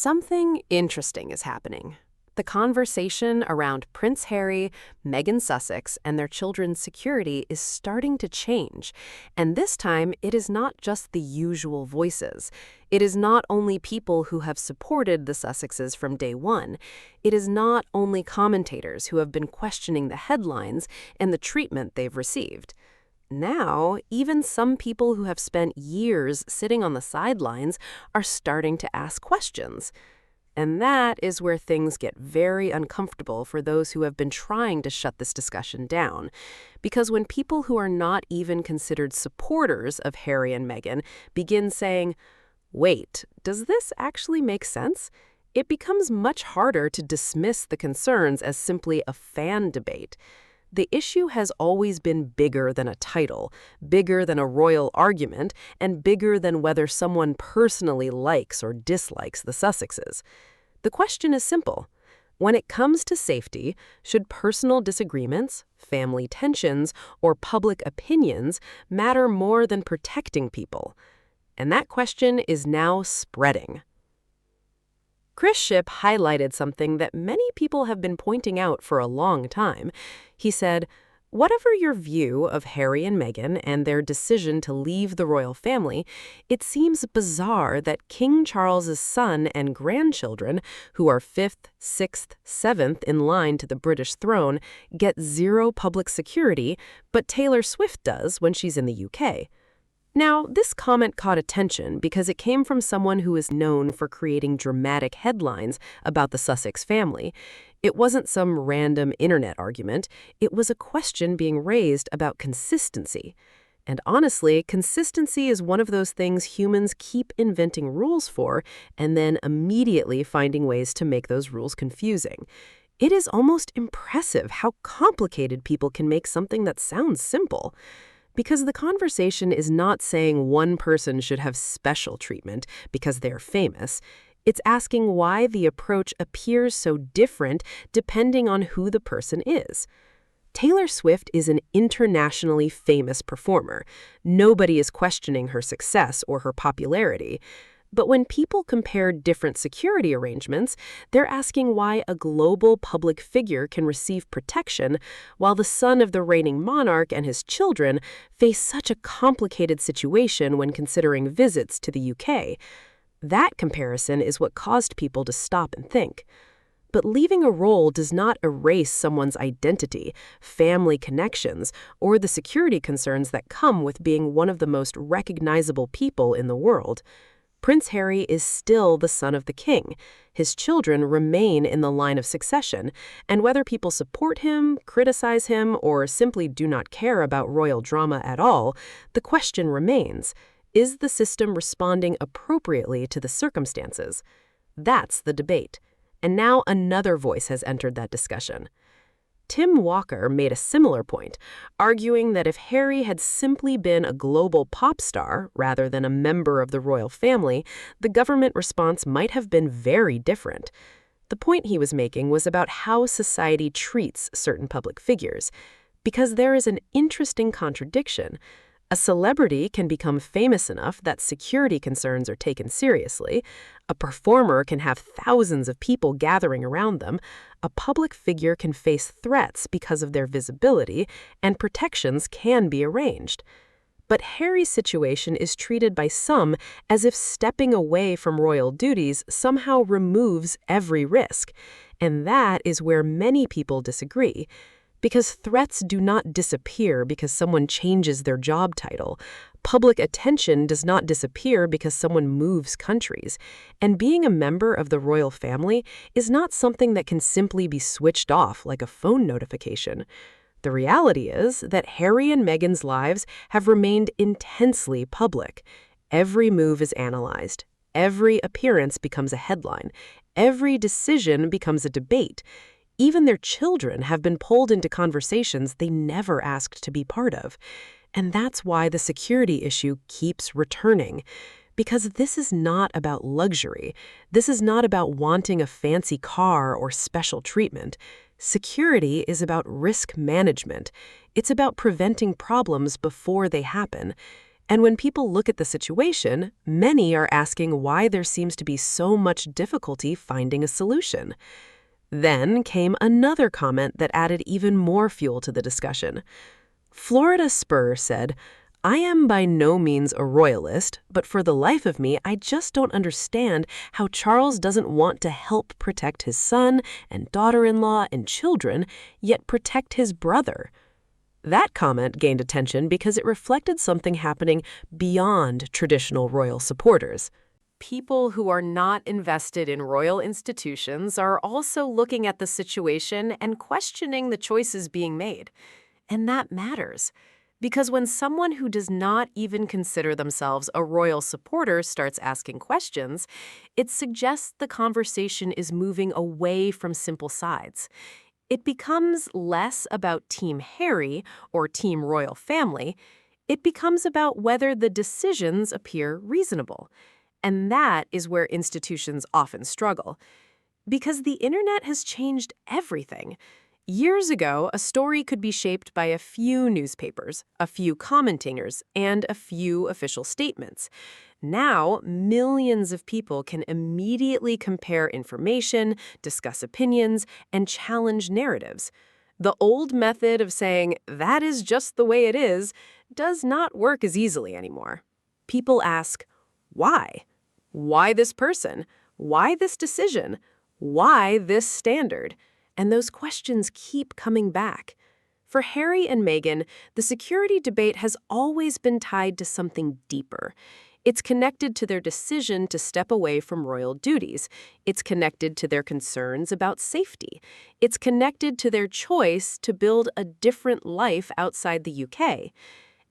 Something interesting is happening. The conversation around Prince Harry, Meghan Sussex, and their children's security is starting to change. And this time, it is not just the usual voices. It is not only people who have supported the Sussexes from day one. It is not only commentators who have been questioning the headlines and the treatment they've received. Now, even some people who have spent years sitting on the sidelines are starting to ask questions. And that is where things get very uncomfortable for those who have been trying to shut this discussion down. Because when people who are not even considered supporters of Harry and Meghan begin saying, wait, does this actually make sense? It becomes much harder to dismiss the concerns as simply a fan debate. The issue has always been bigger than a title, bigger than a royal argument, and bigger than whether someone personally likes or dislikes the Sussexes. The question is simple. When it comes to safety, should personal disagreements, family tensions, or public opinions matter more than protecting people? And that question is now spreading. Chris Shipp highlighted something that many people have been pointing out for a long time. He said, whatever your view of Harry and Meghan and their decision to leave the royal family, it seems bizarre that King Charles's son and grandchildren, who are 5th, 6th, 7th in line to the British throne, get zero public security, but Taylor Swift does when she's in the UK. Now, this comment caught attention because it came from someone who is known for creating dramatic headlines about the Sussex family. It wasn't some random internet argument. It was a question being raised about consistency. And honestly, consistency is one of those things humans keep inventing rules for and then immediately finding ways to make those rules confusing. It is almost impressive how complicated people can make something that sounds simple. Because the conversation is not saying one person should have special treatment because they're famous. It's asking why the approach appears so different depending on who the person is. Taylor Swift is an internationally famous performer. Nobody is questioning her success or her popularity. But when people compare different security arrangements, they're asking why a global public figure can receive protection while the son of the reigning monarch and his children face such a complicated situation when considering visits to the UK. That comparison is what caused people to stop and think. But leaving a role does not erase someone's identity, family connections, or the security concerns that come with being one of the most recognizable people in the world. Prince Harry is still the son of the king. His children remain in the line of succession, and whether people support him, criticize him, or simply do not care about royal drama at all, the question remains, is the system responding appropriately to the circumstances? That's the debate. And now another voice has entered that discussion. Tim Walker made a similar point, arguing that if Harry had simply been a global pop star rather than a member of the royal family, the government response might have been very different. The point he was making was about how society treats certain public figures, because there is an interesting contradiction. A celebrity can become famous enough that security concerns are taken seriously. A performer can have thousands of people gathering around them. A public figure can face threats because of their visibility, and protections can be arranged. But Harry's situation is treated by some as if stepping away from royal duties somehow removes every risk. And that is where many people disagree. Because threats do not disappear because someone changes their job title. Public attention does not disappear because someone moves countries. And being a member of the royal family is not something that can simply be switched off like a phone notification. The reality is that Harry and Meghan's lives have remained intensely public. Every move is analyzed. Every appearance becomes a headline. Every decision becomes a debate. Even their children have been pulled into conversations they never asked to be part of. And that's why the security issue keeps returning. Because this is not about luxury. This is not about wanting a fancy car or special treatment. Security is about risk management. It's about preventing problems before they happen. And when people look at the situation, many are asking why there seems to be so much difficulty finding a solution. Then came another comment that added even more fuel to the discussion. Florida Spur said, "I am by no means a royalist, but for the life of me, I just don't understand how Charles doesn't want to help protect his son and daughter-in-law and children, yet protect his brother." That comment gained attention because it reflected something happening beyond traditional royal supporters. People who are not invested in royal institutions are also looking at the situation and questioning the choices being made. And that matters, because when someone who does not even consider themselves a royal supporter starts asking questions, it suggests the conversation is moving away from simple sides. It becomes less about Team Harry or Team Royal Family. It becomes about whether the decisions appear reasonable. And that is where institutions often struggle. Because the internet has changed everything. Years ago, a story could be shaped by a few newspapers, a few commentators, and a few official statements. Now, millions of people can immediately compare information, discuss opinions, and challenge narratives. The old method of saying, "that is just the way it is," does not work as easily anymore. People ask, why? Why this person? Why this decision? Why this standard? And those questions keep coming back. For Harry and Meghan, the security debate has always been tied to something deeper. It's connected to their decision to step away from royal duties. It's connected to their concerns about safety. It's connected to their choice to build a different life outside the UK.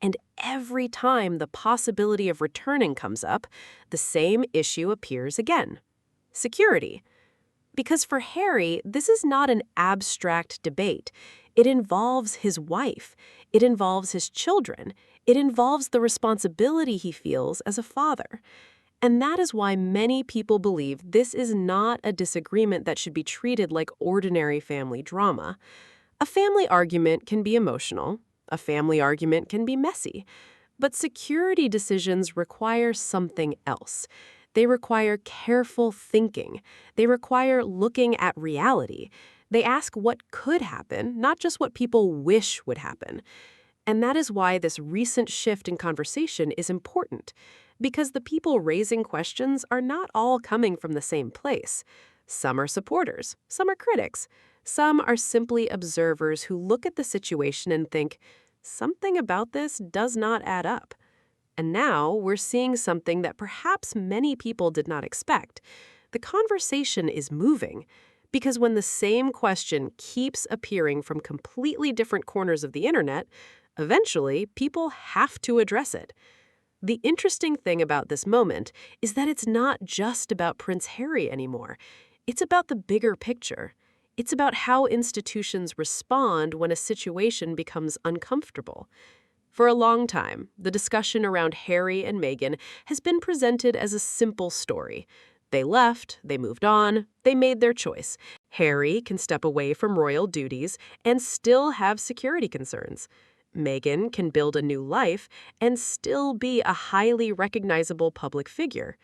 And every time the possibility of returning comes up, the same issue appears again: security. Because for Harry, this is not an abstract debate. It involves his wife. It involves his children. It involves the responsibility he feels as a father. And that is why many people believe this is not a disagreement that should be treated like ordinary family drama. A family argument can be emotional. A family argument can be messy. But security decisions require something else. They require careful thinking. They require looking at reality. They ask what could happen, not just what people wish would happen. And that is why this recent shift in conversation is important, because the people raising questions are not all coming from the same place. Some are supporters, some are critics, some are simply observers who look at the situation and think, something about this does not add up. And now we're seeing something that perhaps many people did not expect. The conversation is moving, because when the same question keeps appearing from completely different corners of the internet, eventually people have to address it. The interesting thing about this moment is that it's not just about Prince Harry anymore. It's about the bigger picture. It's about how institutions respond when a situation becomes uncomfortable. For a long time, the discussion around Harry and Meghan has been presented as a simple story. They left, they moved on, they made their choice. Harry can step away from royal duties and still have security concerns. Meghan can build a new life and still be a highly recognizable public figure.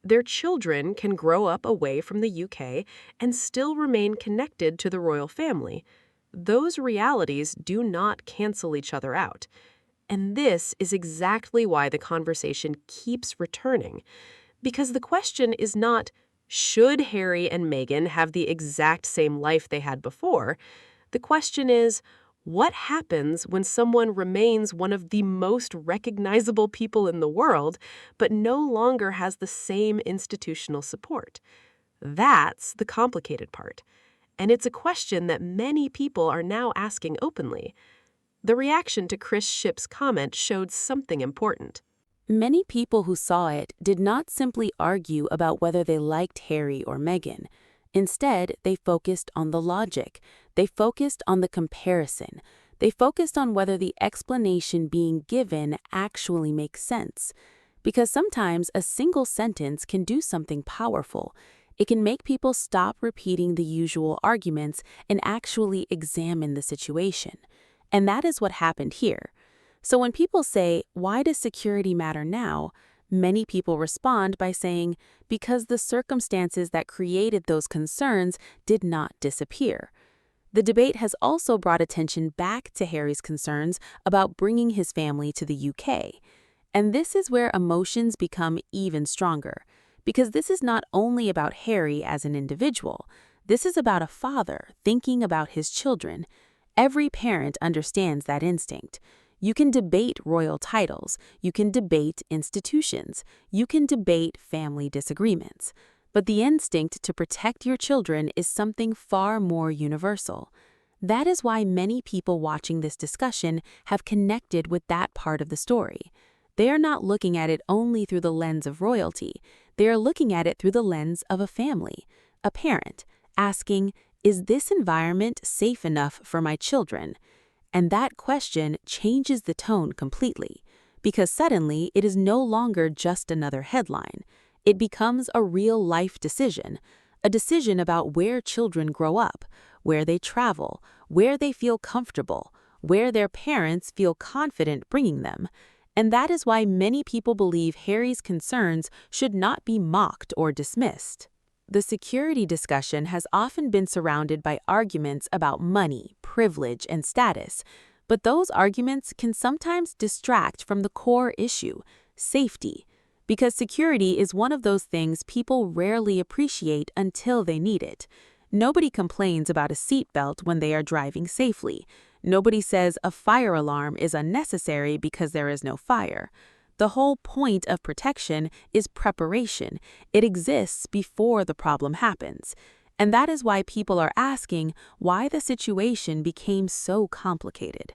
Their children can grow up away from the UK and still remain connected to the royal family. Those realities do not cancel each other out. And this is exactly why the conversation keeps returning. Because the question is not, should Harry and Meghan have the exact same life they had before? The question is, what happens when someone remains one of the most recognizable people in the world, but no longer has the same institutional support? That's the complicated part. And it's a question that many people are now asking openly. The reaction to Chris Shipp's comment showed something important. Many people who saw it did not simply argue about whether they liked Harry or Meghan. Instead, they focused on the logic. They focused on the comparison. They focused on whether the explanation being given actually makes sense. Because sometimes a single sentence can do something powerful. It can make people stop repeating the usual arguments and actually examine the situation. And that is what happened here. So when people say, "Why does security matter now?" many people respond by saying, because the circumstances that created those concerns did not disappear. The debate has also brought attention back to Harry's concerns about bringing his family to the UK. And this is where emotions become even stronger, because this is not only about Harry as an individual. This is about a father thinking about his children. Every parent understands that instinct. You can debate royal titles, you can debate institutions, you can debate family disagreements. But the instinct to protect your children is something far more universal. That is why many people watching this discussion have connected with that part of the story. They are not looking at it only through the lens of royalty. They are looking at it through the lens of a family, a parent, asking, is this environment safe enough for my children? And that question changes the tone completely, because suddenly it is no longer just another headline. It becomes a real-life decision, a decision about where children grow up, where they travel, where they feel comfortable, where their parents feel confident bringing them. And that is why many people believe Harry's concerns should not be mocked or dismissed. The security discussion has often been surrounded by arguments about money, privilege, and status, but those arguments can sometimes distract from the core issue, safety, because security is one of those things people rarely appreciate until they need it. Nobody complains about a seatbelt when they are driving safely. Nobody says a fire alarm is unnecessary because there is no fire. The whole point of protection is preparation. It exists before the problem happens. And that is why people are asking why the situation became so complicated.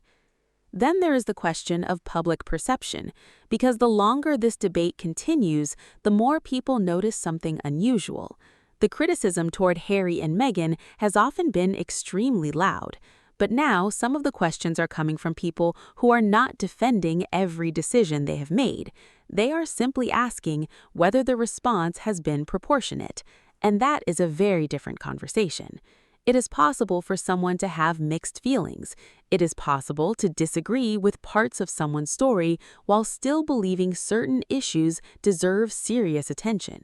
Then there is the question of public perception, because the longer this debate continues, the more people notice something unusual. The criticism toward Harry and Meghan has often been extremely loud. But now some of the questions are coming from people who are not defending every decision they have made. They are simply asking whether the response has been proportionate, and that is a very different conversation. It is possible for someone to have mixed feelings. It is possible to disagree with parts of someone's story while still believing certain issues deserve serious attention.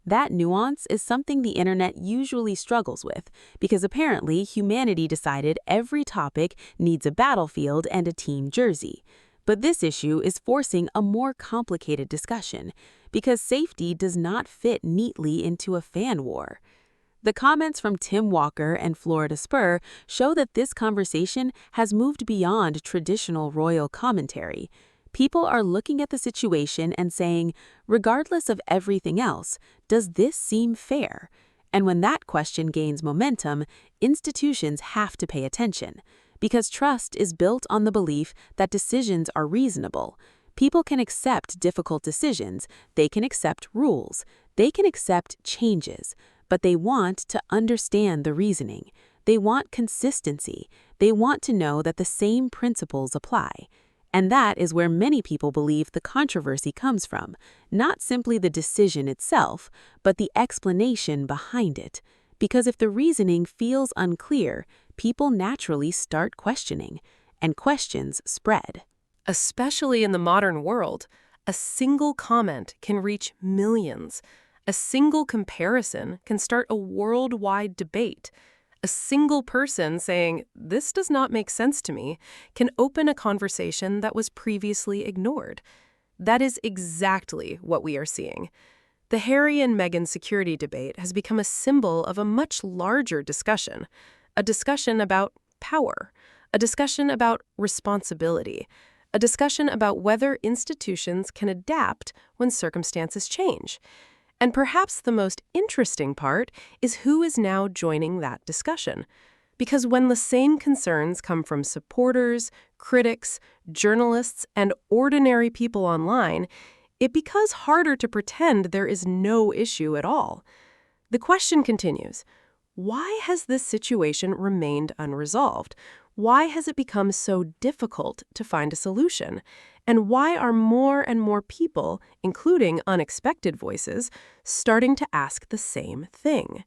That nuance is something the internet usually struggles with, because apparently humanity decided every topic needs a battlefield and a team jersey. But this issue is forcing a more complicated discussion, because safety does not fit neatly into a fan war. The comments from Tim Walker and Florida Spur show that this conversation has moved beyond traditional royal commentary. People are looking at the situation and saying, regardless of everything else, does this seem fair? And when that question gains momentum, institutions have to pay attention, because trust is built on the belief that decisions are reasonable. People can accept difficult decisions, they can accept rules, they can accept changes, but they want to understand the reasoning. They want consistency. They want to know that the same principles apply. And that is where many people believe the controversy comes from, not simply the decision itself, but the explanation behind it. Because if the reasoning feels unclear, people naturally start questioning, and questions spread. Especially in the modern world, a single comment can reach millions. A single comparison can start a worldwide debate. A single person saying, "This does not make sense to me," can open a conversation that was previously ignored. That is exactly what we are seeing. The Harry and Meghan security debate has become a symbol of a much larger discussion, a discussion about power, a discussion about responsibility, a discussion about whether institutions can adapt when circumstances change. And perhaps the most interesting part is who is now joining that discussion. Because when the same concerns come from supporters, critics, journalists, and ordinary people online, it becomes harder to pretend there is no issue at all. The question continues, why has this situation remained unresolved? Why has it become so difficult to find a solution? And why are more and more people, including unexpected voices, starting to ask the same thing?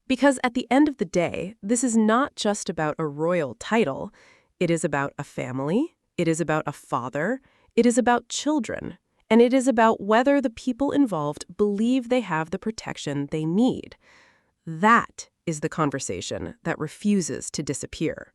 Because at the end of the day, this is not just about a royal title. It is about a family, It is about a father. It is about children. And it is about whether the people involved believe they have the protection they need. That is the conversation that refuses to disappear.